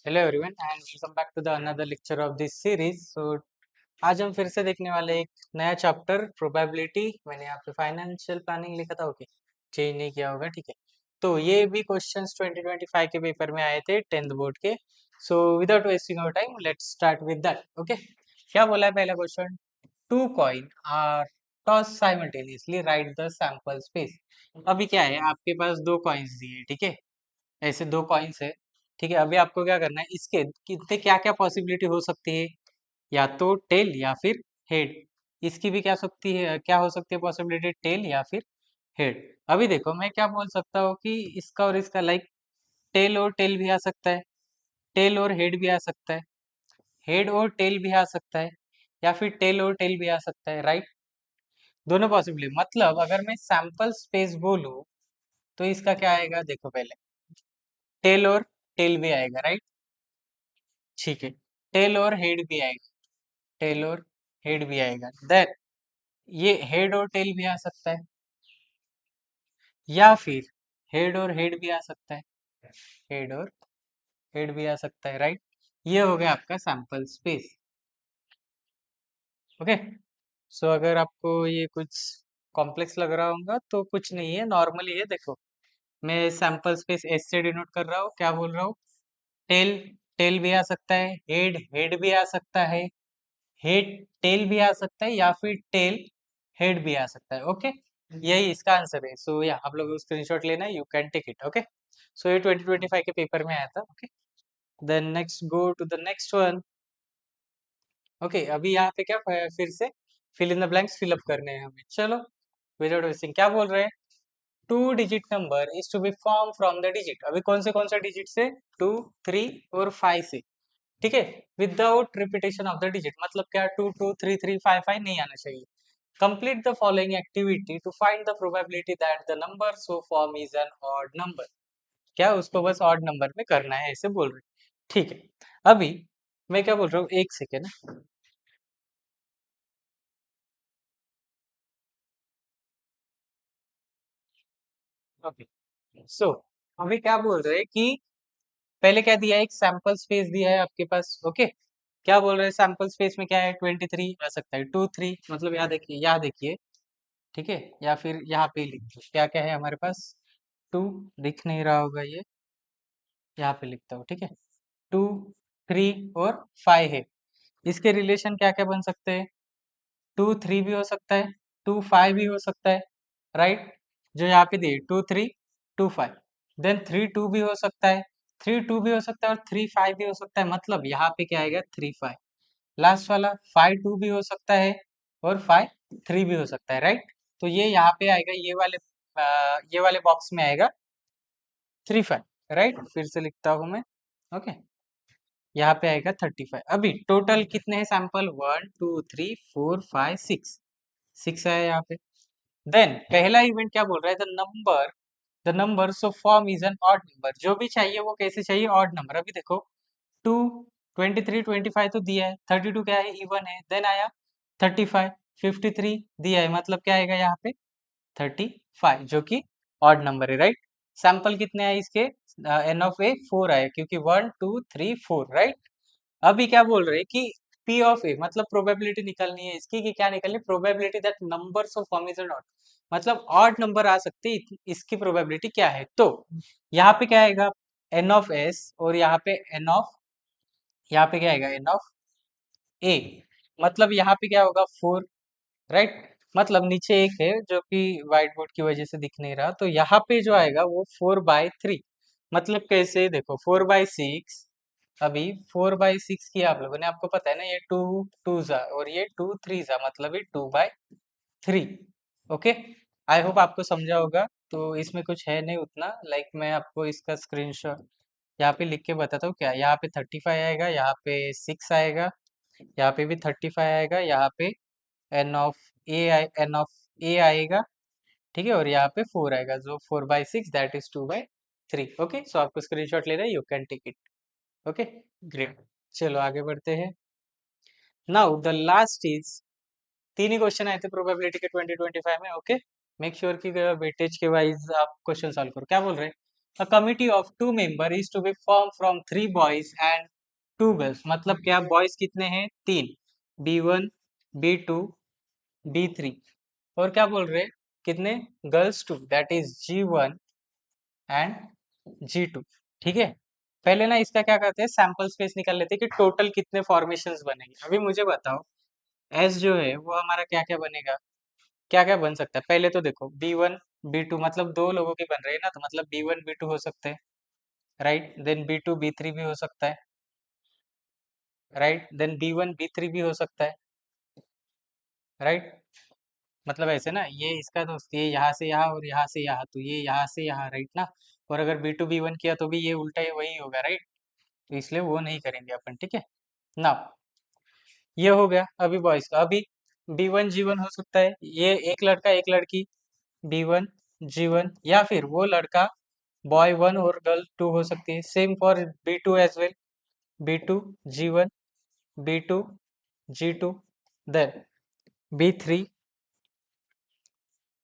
Hello everyone and welcome back to the another lecture of this series. आज हम फिर से देखने वाले एक नया चैप्टर प्रोबेबिलिटी। मैंने यहाँ पे फाइनेंशियल प्लानिंग लिखा था, ओके, चेंज नहीं किया होगा, ठीक है। तो ये भी क्वेश्चंस 2025 के पेपर में आए थे 10th बोर्ड के। So without wasting our time let's start with that. Okay, क्या बोला है पहला question? Two coin are toss simultaneously, write the sample space. अभी क्या है, आपके पास दो कॉइन्स दिए, ठीक है, ऐसे दो कॉइन्स है, ठीक है। अभी आपको क्या करना है, इसके कितने क्या क्या पॉसिबिलिटी हो सकती है, या तो टेल या फिर हेड। इसकी भी क्या सकती है, क्या हो सकती है पॉसिबिलिटी, टेल या फिर हेड। अभी देखो मैं क्या बोल सकता हूँ कि इसका और इसका लाइक टेल और टेल भी आ सकता है, टेल और हेड भी आ सकता है, हेड और टेल भी आ सकता है, या फिर टेल और टेल भी आ सकता है, राइट। दोनों पॉसिबिलिटी, मतलब अगर मैं सैंपल स्पेस बोलूँ तो इसका क्या आएगा, देखो पहले टेल और टेल भी आएगा, राइट, ठीक है। टेल और हेड भी आएगा, टेल और हेड भी आएगा, देन ये हेड और टेल भी आ सकता है, या फिर हेड और हेड भी आ सकता है, हेड और हेड भी आ सकता है, राइट। ये हो गया आपका सैंपल स्पेस। ओके, सो अगर आपको ये कुछ कॉम्प्लेक्स लग रहा होगा तो कुछ नहीं है, नॉर्मली है। देखो मैं सैंपल स्पेस एस से डिनोट कर रहा हूँ, क्या बोल रहा हूँ, टेल टेल भी आ सकता है, हेड हेड भी आ सकता है, हेड टेल भी आ सकता है, या फिर टेल हेड भी आ सकता है। ओके, यही इसका आंसर है। सो या आप लोगों को स्क्रीनशॉट लेना है, you can take it. Okay, so ये 2025 के पेपर में आया था। Okay, then next go to the next one. Okay, अभी यहाँ पे क्या फिर से fill in the blanks fill up करने हैं हमें। चलो विदाउट वेस्टिंग, क्या बोल रहे हैं, two digit number is to be form from the digit. अभी कौन सा डिजिट से, 2, 3 और 5 से, ठीक है, without repetition of the digit. मतलब क्या, 2, 2, 3, 3, 5, 5 नहीं आना चाहिए। Complete the following activity to find the probability that the number so form is an odd number. क्या उसको बस ऑड नंबर में करना है, ऐसे बोल रहे हैं, ठीक है। अभी मैं क्या बोल रहा हूँ, एक सेकेंड। ओके, सो अभी क्या बोल रहे हैं कि पहले क्या दिया है, एक सैंपल स्पेस दिया है आपके पास। ओके, क्या बोल रहे हैं, सैंपल स्पेस में क्या है, 23 आ सकता है, 2, 3, मतलब यहाँ देखिए, ठीक है, या फिर यहाँ पे लिख दो क्या क्या है हमारे पास। 2 दिख नहीं रहा होगा ये, यहाँ पे लिखता हूँ, ठीक है। 2, 3 और 5 है, इसके रिलेशन क्या क्या बन सकते हैं, 2, 3 भी हो सकता है, 2, 5 भी हो सकता है, राइट। जो यहाँ पे दिए 2, 3, 2, 5, देन 3, 2 भी हो सकता है, 3, 2 भी हो सकता है, और 3, 5 भी हो सकता है। मतलब यहाँ पे क्या आएगा, 3, 5। लास्ट वाला 5, 2 भी हो सकता है, और 5, 3 भी हो सकता है, राइट। तो ये यहाँ पे आएगा, ये वाले बॉक्स में आएगा 3, 5, राइट। फिर से लिखता हूँ मैं, ओके, यहाँ पे आएगा 35। अभी टोटल कितने हैं सैंपल, 1, 2, 3, 4, 5, 6, 6 है यहाँ पे। देन पहला इवेंट क्या बोल रहा है, the number so form is an odd number. जो भी चाहिए वो कैसे चाहिए, ऑड नंबर। अभी देखो 2, 23, 25 तो दिया है, 32 क्या है, इवन है, देन आया 35, 53 दिया है, मतलब क्या आएगा यहाँ पे 35, जो कि ऑड नंबर है, राइट। सैंपल कितने आए इसके, एन ऑफ ए 4 आए, क्योंकि 1, 2, 3, 4, राइट। अभी क्या बोल रहे हैं कि पी ऑफ ए, मतलब प्रोबेबिलिटी निकलनी है इसकी, कि क्या निकलनी, probability that numbers of form is not, मतलब ऑड नंबर आ सकते हैं, इसकी प्रोबेबिलिटी क्या है। तो यहाँ पे क्या आएगा, एन ऑफ एस, और यहाँ पे क्या आएगा, एन ऑफ ए। मतलब यहाँ पे क्या होगा, 4, राइट। मतलब नीचे एक है जो कि व्हाइट बोर्ड की वजह से दिख नहीं रहा, तो यहाँ पे जो आएगा वो 4/3। मतलब कैसे, देखो 4/6, अभी 4/6 किया आप लोगों ने, आपको पता है ना, ये 2 2 और ये 2 3 मतलब ये 2/3। ओके, आई होप आपको समझा होगा। तो इसमें कुछ है नहीं उतना, लाइक मैं आपको इसका स्क्रीनशॉट यहाँ पे लिख के बताता हूँ। क्या यहाँ पे 35 आएगा, यहाँ पे 6 आएगा, यहाँ पे भी 35 आएगा, यहाँ पे एन ऑफ ए आएगा, ठीक है, और यहाँ पे 4 आएगा, जो 4/6 दैट इज 2/3। ओके, सो आपको स्क्रीनशॉट लेना है, you can take it. Okay, great, चलो आगे बढ़ते हैं। नाउ द लास्ट इज, तीन ही क्वेश्चन आए थे प्रोबेबिलिटी के 2025 में। ओके, मेक श्योर कि वेटेज के वाइज आप क्वेश्चन सॉल्व करो। क्या बोल रहे हैं, a committee of 2 member is to be form from 3 boys and 2 girls. मतलब क्या, बॉयज कितने हैं, 3, B1, B2, B3, और क्या बोल रहे हैं, कितने, girls 2, that is G1 and G2। ठीक है, पहले ना इसका क्या करते हैं, सैंपल स्पेस निकाल लेते हैं कि टोटल कितने फॉर्मेशंस बनेंगे। अभी मुझे बताओ, एस जो है वो हमारा क्या क्या बनेगा, क्या क्या बन सकता है। पहले तो देखो B1 B2, मतलब 2 लोगों के बन रहे हैं ना, तो मतलब B1 B2 हो सकते हैं, राइट। देन B2 B3 भी हो सकता है, राइट। देन B1 B3 भी हो सकता है, राइट। मतलब ऐसे ना, ये इसका दोस्त, ये यहाँ से यहाँ और यहाँ से यहाँ, तो ये यहाँ से यहाँ, राइट ना। और अगर B2 B1 किया तो भी ये उल्टा ही वही होगा, राइट। तो इसलिए वो नहीं करेंगे अपन, ठीक है ना। ये हो गया अभी बॉयज का। अभी B1 G1 हो सकता है, ये एक लड़का एक लड़की, B1 G1, या फिर वो लड़का बॉय 1 और गर्ल 2 हो सकती है। Same for B2 as well, B2 G1, B2 G2, then B3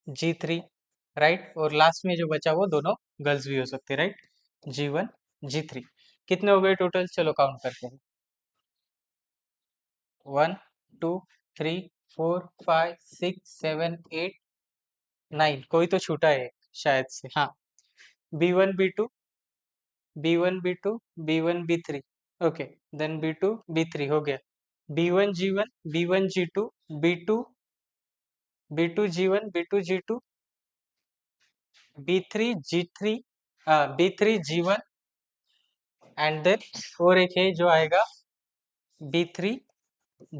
G3, right. और लास्ट में जो बचा वो दोनों गर्ल्स भी हो सकते हैं, राइट, G1 G3। कितने हो गए टोटल, चलो काउंट करते हैं। 1 2 3 4 5 6 7 8 9, कोई तो छूटा है शायद से, हाँ। B1 B2 B1 B2 B1 B3, okay. Then B2 B3 हो गया। B1 G1 B1 G2 B2 B2 G1 B2 G2 B3 G3, B3 G1, and then और एक है जो आएगा B3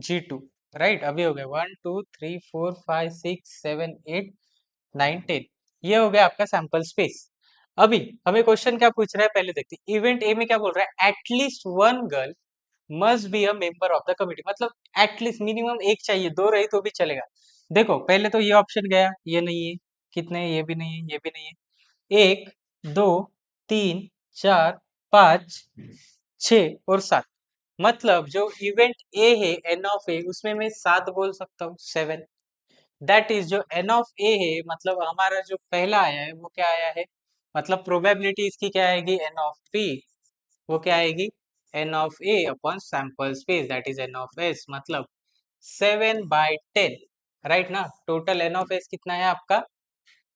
G2, राइट। अभी हो गया 1 2 3 4 5 6 7 8 9 10, ये हो गया आपका सैंपल स्पेस। अभी हमें क्वेश्चन क्या पूछ रहा है, पहले देखते हैं। इवेंट ए में क्या बोल रहा है, at least 1 girl must be a member of the committee. मतलब एटलीस्ट मिनिमम एक चाहिए, 2 रही तो भी चलेगा। देखो पहले तो ये ऑप्शन गया, ये नहीं है, कितने, ये भी नहीं है, ये भी नहीं है, 1 2 3 4 5 6 और 7। मतलब जो इवेंट ए है, एन ऑफ ए, उसमें मैं 7 बोल सकता हूँ, 7। दैट इज जो एन ऑफ ए है, मतलब हमारा जो पहला आया है वो क्या आया है, मतलब प्रोबेबिलिटी इसकी क्या आएगी, एन ऑफ पी, वो क्या आएगी, n of A upon sample space, that is n of S, मतलब 7/10, राइट ना। टोटल एन ऑफ एस कितना है आपका,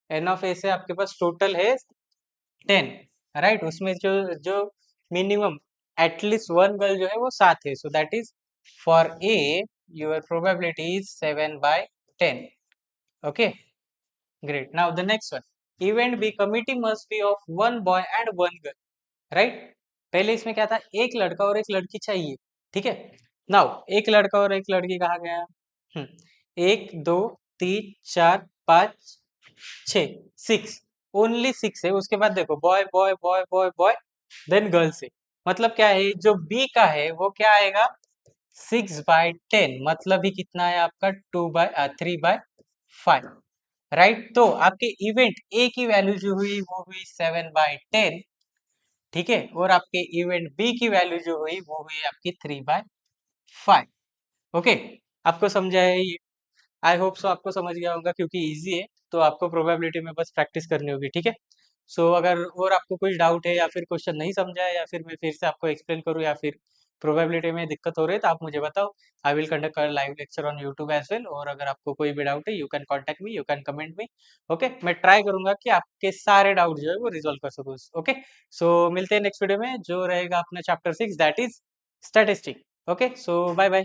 एन ऑफ ए से आपके पास टोटल है 10, राइट। उसमें जो जो मिनिमम एटलीस्ट 1 गर्ल जो है वो 7 है, so that is for A your probability is 7/10। Okay, great. Now the next one, event B committee must be of 1 boy and 1 girl, right. पहले इसमें क्या था, एक लड़का और एक लड़की चाहिए, ठीक है। नाउ एक लड़का और एक लड़की कहा गया, 1 2 3 4 5 6, ओनली 6 है। उसके बाद देखो boy boy boy boy boy, then girls है। मतलब क्या है, जो बी का है वो क्या आएगा, 6/10, मतलब ही कितना है आपका, 3/5, राइट। तो आपके इवेंट ए की वैल्यू जो हुई वो हुई 7/10, ठीक है। और आपके इवेंट बी की वैल्यू जो हुई वो हुई आपकी 3/5। ओके, आपको समझा है ये, आई होप सो आपको समझ गया होगा, क्योंकि इजी है। तो आपको प्रोबेबिलिटी में बस प्रैक्टिस करनी होगी, ठीक है। सो अगर और आपको कुछ डाउट है, या फिर क्वेश्चन नहीं समझा है, या फिर मैं फिर से आपको एक्सप्लेन करूँ, या फिर प्रोबेबिलिटी में दिक्कत हो रही है, तो आप मुझे बताओ। I will conduct a live lecture on YouTube as well. और अगर आपको कोई भी डाउट है, you can contact me, you can comment me. Okay, मैं ट्राई करूंगा कि आपके सारे डाउट जो है वो रिजॉल्व कर सकूँ। ओके, सो मिलते हैं नेक्स्ट वीडियो में, जो रहेगा अपना chapter 6, that is statistic. Okay, so bye bye.